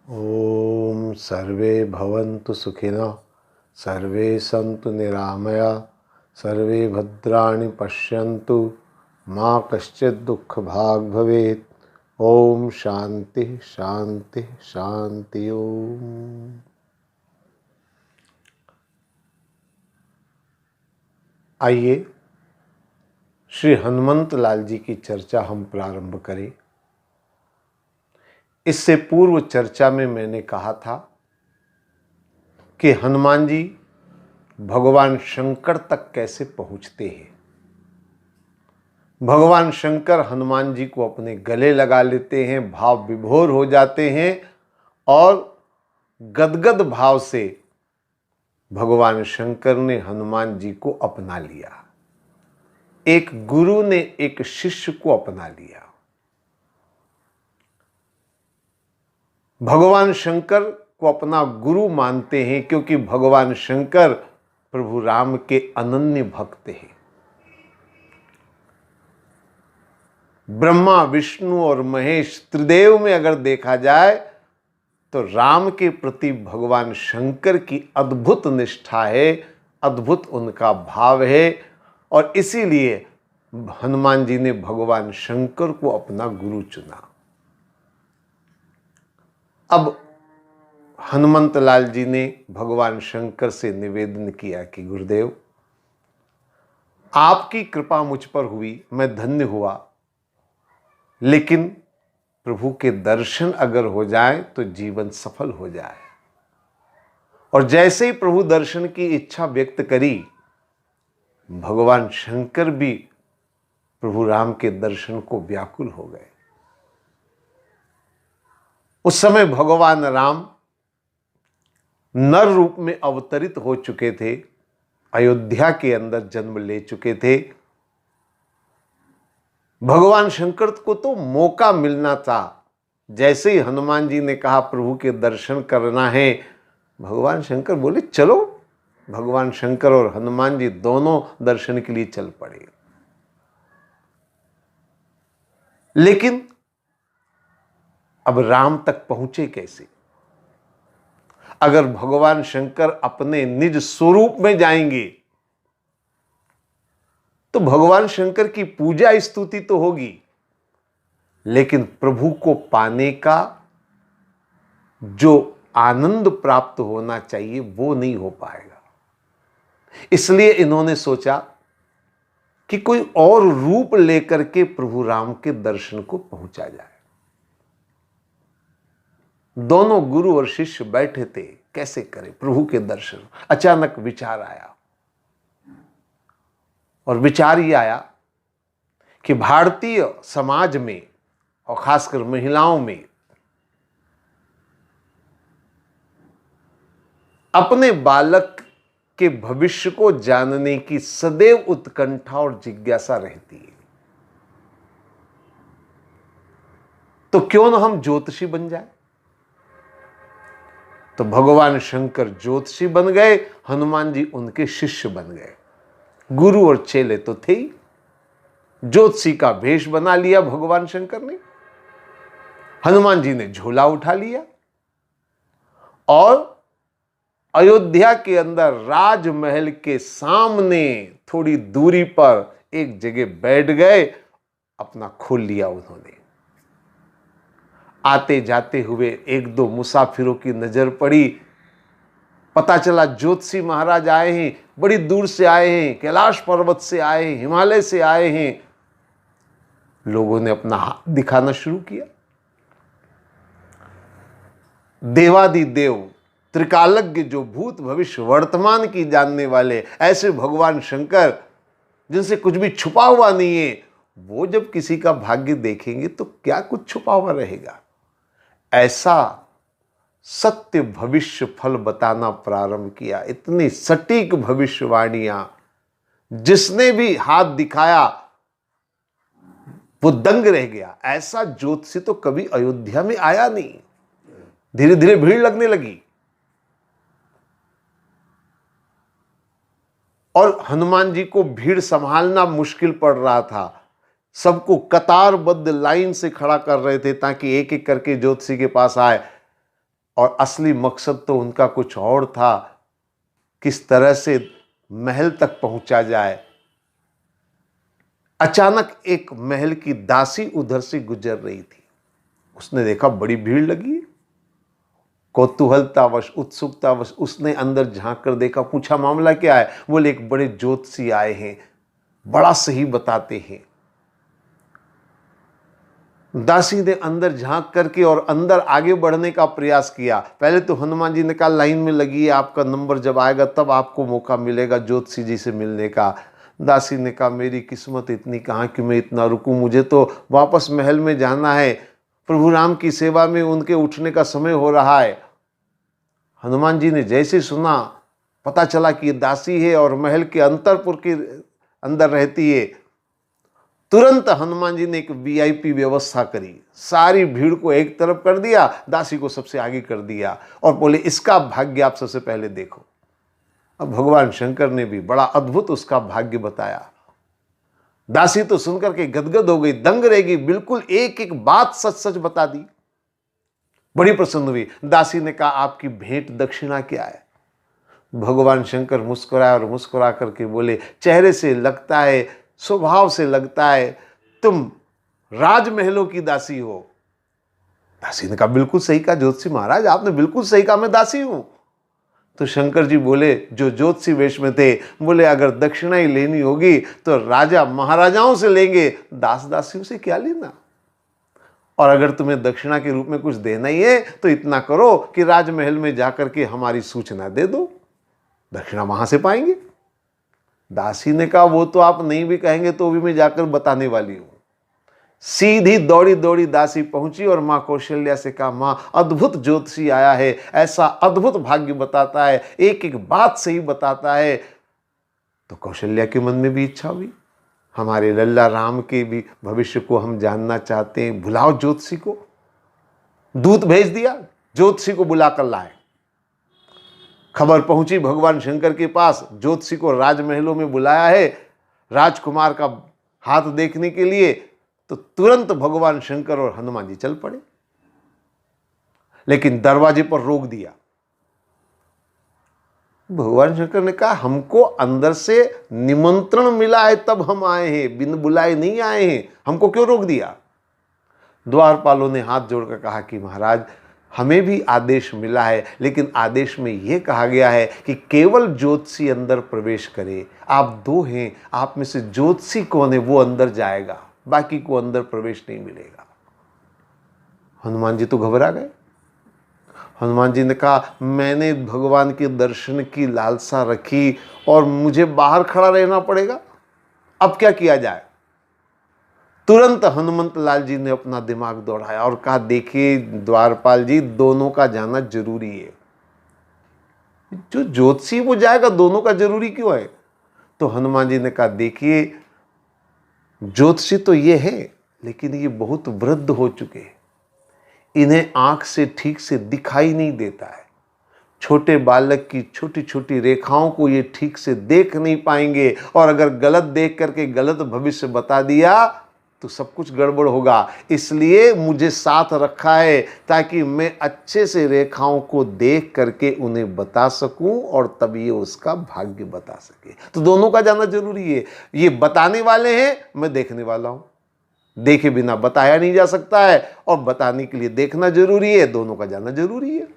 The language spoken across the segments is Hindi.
ओम सर्वे भवन्तु सुखिनः, सर्वे सन्तु निरामया, सर्वे भद्राणि पश्यन्तु, माँ कश्चित् दुःखभाग् भवेत्। ओम शांति शांति शांति। ओम। आइए श्री हनुमंत लाल जी की चर्चा हम प्रारंभ करें। इससे पूर्व चर्चा में मैंने कहा था कि हनुमान जी भगवान शंकर तक कैसे पहुंचते हैं। भगवान शंकर हनुमान जी को अपने गले लगा लेते हैं, भाव विभोर हो जाते हैं और गदगद भाव से भगवान शंकर ने हनुमान जी को अपना लिया। एक गुरु ने एक शिष्य को अपना लिया। भगवान शंकर को अपना गुरु मानते हैं क्योंकि भगवान शंकर प्रभु राम के अनन्य भक्त हैं। ब्रह्मा, विष्णु और महेश त्रिदेव में अगर देखा जाए तो राम के प्रति भगवान शंकर की अद्भुत निष्ठा है, अद्भुत उनका भाव है और इसीलिए हनुमान जी ने भगवान शंकर को अपना गुरु चुना। अब हनुमंत लाल जी ने भगवान शंकर से निवेदन किया कि गुरुदेव, आपकी कृपा मुझ पर हुई, मैं धन्य हुआ, लेकिन प्रभु के दर्शन अगर हो जाए तो जीवन सफल हो जाए। और जैसे ही प्रभु दर्शन की इच्छा व्यक्त करी, भगवान शंकर भी प्रभु राम के दर्शन को व्याकुल हो गए। उस समय भगवान राम नर रूप में अवतरित हो चुके थे, अयोध्या के अंदर जन्म ले चुके थे। भगवान शंकर को तो मौका मिलना था। जैसे ही हनुमान जी ने कहा प्रभु के दर्शन करना है, भगवान शंकर बोले चलो। भगवान शंकर और हनुमान जी दोनों दर्शन के लिए चल पड़े। लेकिन अब राम तक पहुंचे कैसे? अगर भगवान शंकर अपने निज स्वरूप में जाएंगे तो भगवान शंकर की पूजा स्तुति तो होगी, लेकिन प्रभु को पाने का जो आनंद प्राप्त होना चाहिए वो नहीं हो पाएगा। इसलिए इन्होंने सोचा कि कोई और रूप लेकर के प्रभु राम के दर्शन को पहुंचा जाए। दोनों गुरु और शिष्य बैठे थे, कैसे करें प्रभु के दर्शन। अचानक विचार आया और विचार ये आया कि भारतीय समाज में और खासकर महिलाओं में अपने बालक के भविष्य को जानने की सदैव उत्कंठा और जिज्ञासा रहती है। तो क्यों न हम ज्योतिषी बन जाए। तो भगवान शंकर ज्योतिषी बन गए, हनुमान जी उनके शिष्य बन गए। गुरु और चेले तो थे ही। ज्योतिषी का भेष बना लिया भगवान शंकर ने, हनुमान जी ने झोला उठा लिया और अयोध्या के अंदर राजमहल के सामने थोड़ी दूरी पर एक जगह बैठ गए। अपना खोल लिया उन्होंने। आते जाते हुए एक दो मुसाफिरों की नजर पड़ी। पता चला ज्योतिषी महाराज आए हैं, बड़ी दूर से आए हैं, कैलाश पर्वत से आए हैं, हिमालय से आए हैं। लोगों ने अपना हाथ दिखाना शुरू किया। देवादिदेव त्रिकालज्ञ, जो भूत भविष्य वर्तमान की जानने वाले, ऐसे भगवान शंकर जिनसे कुछ भी छुपा हुआ नहीं है, वो जब किसी का भाग्य देखेंगे तो क्या कुछ छुपा हुआ रहेगा। ऐसा सत्य भविष्य फल बताना प्रारंभ किया। इतनी सटीक भविष्यवाणियां, जिसने भी हाथ दिखाया वो दंग रह गया। ऐसा ज्योतिषी तो कभी अयोध्या में आया नहीं। धीरे धीरे भीड़ लगने लगी और हनुमान जी को भीड़ संभालना मुश्किल पड़ रहा था। सबको कतारबद्ध लाइन से खड़ा कर रहे थे ताकि एक एक करके ज्योतिषी के पास आए। और असली मकसद तो उनका कुछ और था, किस तरह से महल तक पहुंचा जाए। अचानक एक महल की दासी उधर से गुजर रही थी। उसने देखा बड़ी भीड़ लगी। कौतूहलतावश, उत्सुकतावश उसने अंदर झांक कर देखा, पूछा मामला क्या है। बोले एक बड़े ज्योतिषी आए हैं, बड़ा सही बताते हैं। दासी ने अंदर झांक करके और अंदर आगे बढ़ने का प्रयास किया। पहले तो हनुमान जी ने कहा लाइन में लगी, आपका नंबर जब आएगा तब आपको मौका मिलेगा ज्योतिषी जी से मिलने का। दासी ने कहा मेरी किस्मत इतनी कहाँ कि मैं इतना रुकूं, मुझे तो वापस महल में जाना है, प्रभु राम की सेवा में उनके उठने का समय हो रहा है। हनुमान जी ने जैसे सुना, पता चला कि ये दासी है और महल के अंतरपुर के अंदर रहती है, तुरंत हनुमान जी ने एक वीआईपी व्यवस्था करी। सारी भीड़ को एक तरफ कर दिया, दासी को सबसे आगे कर दिया और बोले इसका भाग्य आप सबसे पहले देखो। अब भगवान शंकर ने भी बड़ा अद्भुत उसका भाग्य बताया। दासी तो सुनकर के गदगद हो गई, दंग रह गई, बिल्कुल एक एक बात सच सच बता दी। बड़ी प्रसन्न हुई। दासी ने कहा आपकी भेंट दक्षिणा क्या है। भगवान शंकर मुस्कुराए और मुस्कुरा करके बोले चेहरे से लगता है, स्वभाव से लगता है तुम राजमहलों की दासी हो। दासी ने कहा बिल्कुल सही कहा ज्योतिषी महाराज, आपने बिल्कुल सही कहा, मैं दासी हूं। तो शंकर जी बोले जो ज्योतिषी वेश में थे, बोले अगर दक्षिणा ही लेनी होगी तो राजा महाराजाओं से लेंगे, दास दासियों से क्या लेना। और अगर तुम्हें दक्षिणा के रूप में कुछ देना ही है तो इतना करो कि राजमहल में जाकर के हमारी सूचना दे दो, दक्षिणा वहां से पाएंगे। दासी ने कहा वो तो आप नहीं भी कहेंगे तो भी मैं जाकर बताने वाली हूं। सीधी दौड़ी दौड़ी दासी पहुंची और मां कौशल्या से कहा मां अद्भुत ज्योतिषी आया है, ऐसा अद्भुत भाग्य बताता है, एक एक बात सही बताता है। तो कौशल्या के मन में भी इच्छा हुई, हमारे लल्ला राम के भी भविष्य को हम जानना चाहते हैं, बुलाओ ज्योतिषी को। दूत भेज दिया, ज्योतिषी को बुलाकर लाए। खबर पहुंची भगवान शंकर के पास, ज्योतिषी को राजमहलों में बुलाया है राजकुमार का हाथ देखने के लिए। तो तुरंत भगवान शंकर और हनुमान जी चल पड़े, लेकिन दरवाजे पर रोक दिया। भगवान शंकर ने कहा हमको अंदर से निमंत्रण मिला है तब हम आए हैं, बिन बुलाए नहीं आए हैं, हमको क्यों रोक दिया। द्वारपालों ने हाथ जोड़कर कहा कि महाराज हमें भी आदेश मिला है, लेकिन आदेश में यह कहा गया है कि केवल ज्योतिषी अंदर प्रवेश करे। आप दो हैं, आप में से ज्योतिषी कौन है वो अंदर जाएगा, बाकी को अंदर प्रवेश नहीं मिलेगा। हनुमान जी तो घबरा गए। हनुमान जी ने कहा मैंने भगवान के दर्शन की लालसा रखी और मुझे बाहर खड़ा रहना पड़ेगा, अब क्या किया जाए। तुरंत हनुमंत लाल जी ने अपना दिमाग दौड़ाया और कहा देखिए द्वारपाल जी, दोनों का जाना जरूरी है। जो ज्योतिषी वो जाएगा, दोनों का जरूरी क्यों है। तो हनुमान जी ने कहा देखिए ज्योतिषी तो ये है, लेकिन ये बहुत वृद्ध हो चुके हैं, इन्हें आंख से ठीक से दिखाई नहीं देता है। छोटे बालक की छोटी छोटी रेखाओं को ये ठीक से देख नहीं पाएंगे, और अगर गलत देख करके गलत भविष्य बता दिया तो सब कुछ गड़बड़ होगा। इसलिए मुझे साथ रखा है ताकि मैं अच्छे से रेखाओं को देख करके उन्हें बता सकूं और तब ये उसका भाग्य बता सके। तो दोनों का जाना जरूरी है। ये बताने वाले हैं, मैं देखने वाला हूं। देखे बिना बताया नहीं जा सकता है, और बताने के लिए देखना जरूरी है, दोनों का जाना जरूरी है।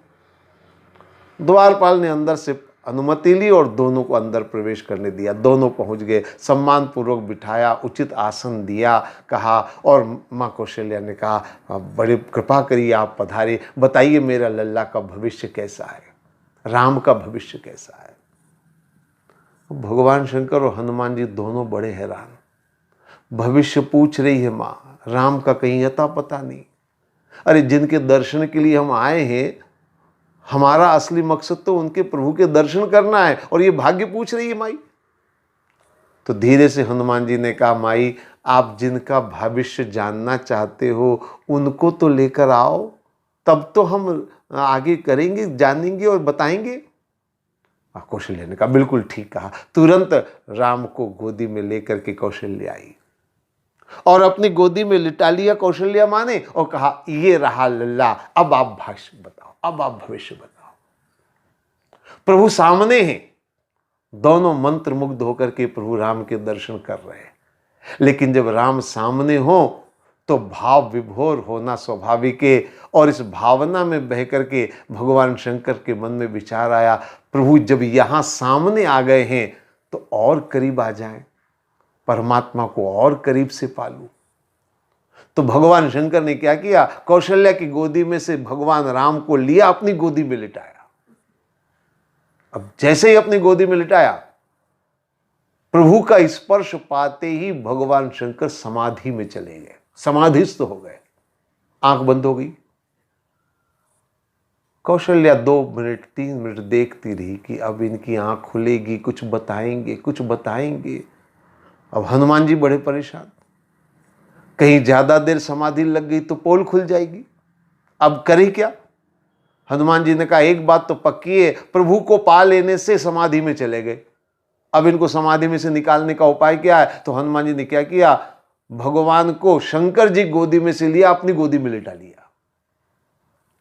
द्वारपाल ने अंदर से अनुमति ली और दोनों को अंदर प्रवेश करने दिया। दोनों पहुंच गए, सम्मान पूर्वक बिठाया, उचित आसन दिया, कहा। और माँ कौशल्या ने कहा बड़ी कृपा करिए, आप पधारिए, बताइए मेरा लल्ला का भविष्य कैसा है, राम का भविष्य कैसा है। भगवान शंकर और हनुमान जी दोनों बड़े हैरान। भविष्य पूछ रही है माँ, राम का कहीं अता पता नहीं। अरे जिनके दर्शन के लिए हम आए हैं, हमारा असली मकसद तो उनके प्रभु के दर्शन करना है, और ये भाग्य पूछ रही है माई। तो धीरे से हनुमान जी ने कहा माई आप जिनका भविष्य जानना चाहते हो उनको तो लेकर आओ, तब तो हम आगे करेंगे, जानेंगे और बताएंगे। कौशल्या ने कहा बिल्कुल ठीक कहा। तुरंत राम को गोदी में लेकर के कौशल्या आई। और अपनी गोदी में लिटा लिया कौशल्या माँ ने और कहा, ये रहा लल्ला, अब आप भाष्य बताओ, अब आप भविष्य बताओ। प्रभु सामने हैं, दोनों मंत्र मुग्ध होकर के प्रभु राम के दर्शन कर रहे हैं। लेकिन जब राम सामने हो तो भाव विभोर होना स्वाभाविक है, और इस भावना में बह करके भगवान शंकर के मन में विचार आया, प्रभु जब यहां सामने आ गए हैं तो और करीब आ जाएं, परमात्मा को और करीब से पालूं। तो भगवान शंकर ने क्या किया, कौशल्या की गोदी में से भगवान राम को लिया, अपनी गोदी में लिटाया। अब जैसे ही अपनी गोदी में लिटाया, प्रभु का स्पर्श पाते ही भगवान शंकर समाधि में चले गए, समाधिस्थ हो गए, आंख बंद हो गई। कौशल्या 2 मिनट 3 मिनट देखती रही कि अब इनकी आंख खुलेगी, कुछ बताएंगे, कुछ बताएंगे। अब हनुमान जी बड़े परेशान, कहीं ज्यादा देर समाधि लग गई तो पोल खुल जाएगी, अब करें क्या। हनुमान जी ने कहा, एक बात तो पक्की है, प्रभु को पा लेने से समाधि में चले गए, अब इनको समाधि में से निकालने का उपाय क्या है। तो हनुमान जी ने क्या किया, भगवान को शंकर जी गोदी में से लिया, अपनी गोदी में लिटा लिया।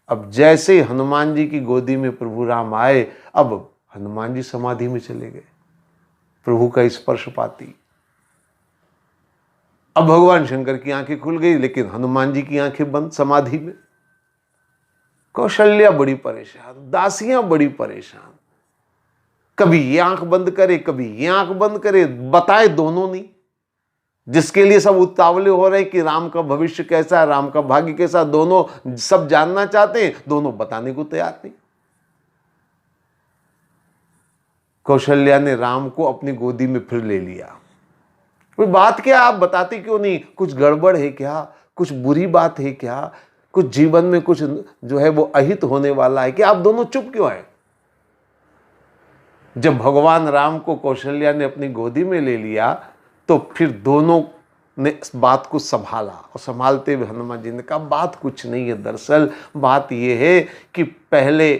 अब जैसे हनुमान जी की गोदी में प्रभु राम आए, अब हनुमान जी समाधि में चले गए, प्रभु का स्पर्श पाती। अब भगवान शंकर की आंखें खुल गई, लेकिन हनुमान जी की आंखें बंद समाधि में। कौशल्या बड़ी परेशान, दासियां बड़ी परेशान, कभी ये आंख बंद करे, कभी ये आंख बंद करे, बताए दोनों नहीं। जिसके लिए सब उतावले हो रहे कि राम का भविष्य कैसा है, राम का भाग्य कैसा, दोनों सब जानना चाहते हैं, दोनों बताने को तैयार नहीं। कौशल्या ने राम को अपनी गोदी में फिर ले लिया। कोई बात क्या, आप बताते क्यों नहीं, कुछ गड़बड़ है क्या, कुछ बुरी बात है क्या, कुछ जीवन में कुछ जो है वो अहित होने वाला है कि आप दोनों चुप क्यों आए। जब भगवान राम को कौशल्या ने अपनी गोदी में ले लिया तो फिर दोनों ने इस बात को संभाला, और संभालते हुए हनुमान जी ने कहा, बात कुछ नहीं है, दरअसल बात यह है कि पहले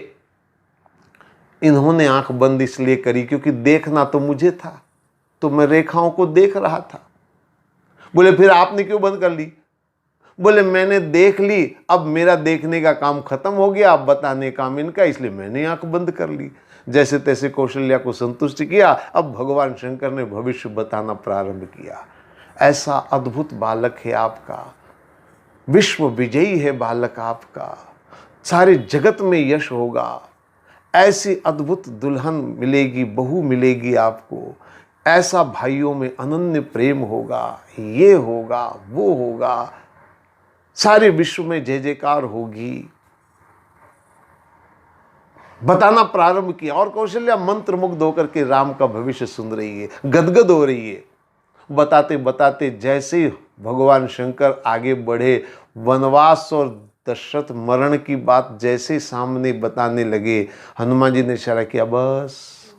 इन्होंने आंख बंद इसलिए करी क्योंकि देखना तो मुझे था, तो मैं रेखाओं को देख रहा था। बोले फिर आपने क्यों बंद कर ली। बोले मैंने देख ली, अब मेरा देखने का काम खत्म हो गया, अब बताने का काम इनका, इसलिए मैंने आंख बंद कर ली। जैसे तैसे कौशल्या को संतुष्ट किया, अब भगवान शंकर ने भविष्य बताना प्रारंभ किया। ऐसा अद्भुत बालक है आपका, विश्व विजयी है बालक आपका, सारे जगत में यश होगा, ऐसी अद्भुत दुल्हन मिलेगी, बहू मिलेगी आपको, ऐसा भाइयों में अनन्य प्रेम होगा, ये होगा वो होगा, सारे विश्व में जय जयकार होगी। बताना प्रारंभ किया, और कौशल्या मंत्र मुग्ध होकर के राम का भविष्य सुन रही है, गदगद हो रही है। बताते बताते जैसे भगवान शंकर आगे बढ़े, वनवास और दशरथ मरण की बात जैसे सामने बताने लगे, हनुमान जी ने इशारा किया, बस,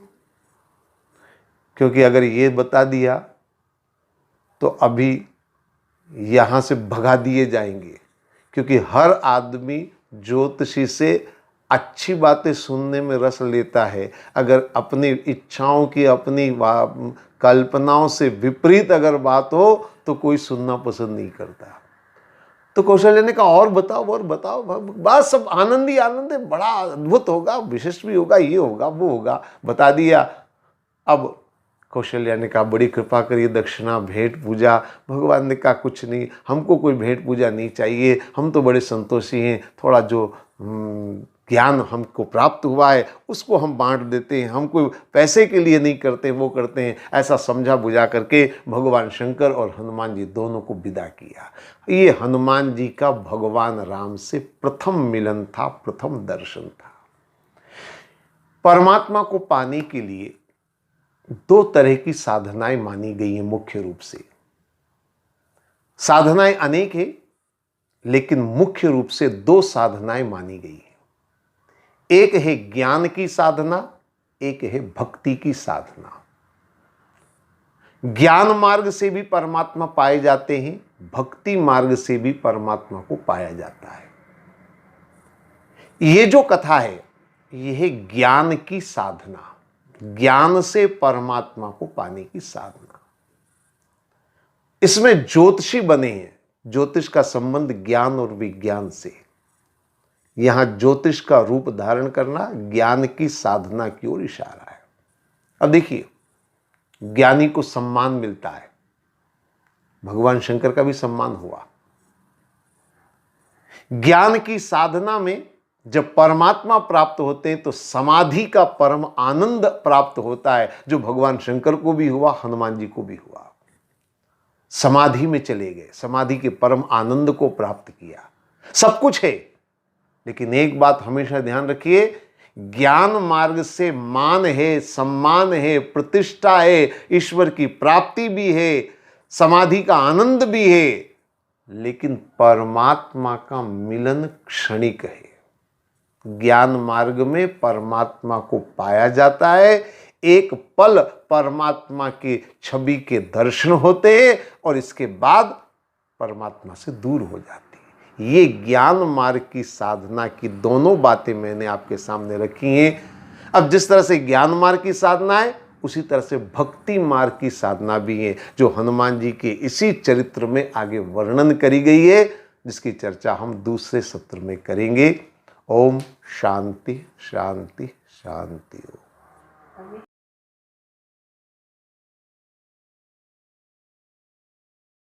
क्योंकि अगर ये बता दिया तो अभी यहां से भगा दिए जाएंगे, क्योंकि हर आदमी ज्योतिषी से अच्छी बातें सुनने में रस लेता है, अगर अपनी इच्छाओं की, अपनी कल्पनाओं से विपरीत अगर बात हो तो कोई सुनना पसंद नहीं करता। तो कौशल्या ने कहा, और बताओ और बताओ, बात सब आनंद ही आनंद है, बड़ा अद्भुत होगा, विशिष्ट भी होगा, ये होगा वो होगा, बता दिया। अब कौशल्या ने कहा, बड़ी कृपा करिए, दक्षिणा भेंट पूजा। भगवान ने कहा, कुछ नहीं, हमको कोई भेंट पूजा नहीं चाहिए, हम तो बड़े संतोषी हैं, थोड़ा जो ज्ञान हमको प्राप्त हुआ है उसको हम बांट देते हैं, हम कोई पैसे के लिए नहीं करते, वो करते हैं। ऐसा समझा बुझा करके भगवान शंकर और हनुमान जी दोनों को विदा किया। ये हनुमान जी का भगवान राम से प्रथम मिलन था, प्रथम दर्शन था। परमात्मा को पाने के लिए 2 तरह की साधनाएं मानी गई हैं मुख्य रूप से। साधनाएं अनेक हैं, लेकिन मुख्य रूप से 2 साधनाएं मानी गई हैं। एक है ज्ञान की साधना, एक है भक्ति की साधना। ज्ञान मार्ग से भी परमात्मा पाए जाते हैं, भक्ति मार्ग से भी परमात्मा को पाया जाता है। ये जो कथा है यह है ज्ञान की साधना, ज्ञान से परमात्मा को पाने की साधना। इसमें ज्योतिषी बने हैं। ज्योतिष का संबंध ज्ञान और विज्ञान से। यहां ज्योतिष का रूप धारण करना ज्ञान की साधना की ओर इशारा है। अब देखिए, ज्ञानी को सम्मान मिलता है, भगवान शंकर का भी सम्मान हुआ। ज्ञान की साधना में जब परमात्मा प्राप्त होते हैं तो समाधि का परम आनंद प्राप्त होता है, जो भगवान शंकर को भी हुआ, हनुमान जी को भी हुआ। समाधि में चले गए, समाधि के परम आनंद को प्राप्त किया। सब कुछ है, लेकिन एक बात हमेशा ध्यान रखिए, ज्ञान मार्ग से मान है, सम्मान है, प्रतिष्ठा है, ईश्वर की प्राप्ति भी है, समाधि का आनंद भी है, लेकिन परमात्मा का मिलन क्षणिक है। ज्ञान मार्ग में परमात्मा को पाया जाता है, एक पल परमात्मा की छवि के दर्शन होते हैं और इसके बाद परमात्मा से दूर हो जाती है। ये ज्ञान मार्ग की साधना की दोनों बातें मैंने आपके सामने रखी हैं। अब जिस तरह से ज्ञान मार्ग की साधना है, उसी तरह से भक्ति मार्ग की साधना भी है, जो हनुमान जी के इसी चरित्र में आगे वर्णन करी गई है, जिसकी चर्चा हम दूसरे सत्र में करेंगे। ओम शांति शांति शांति।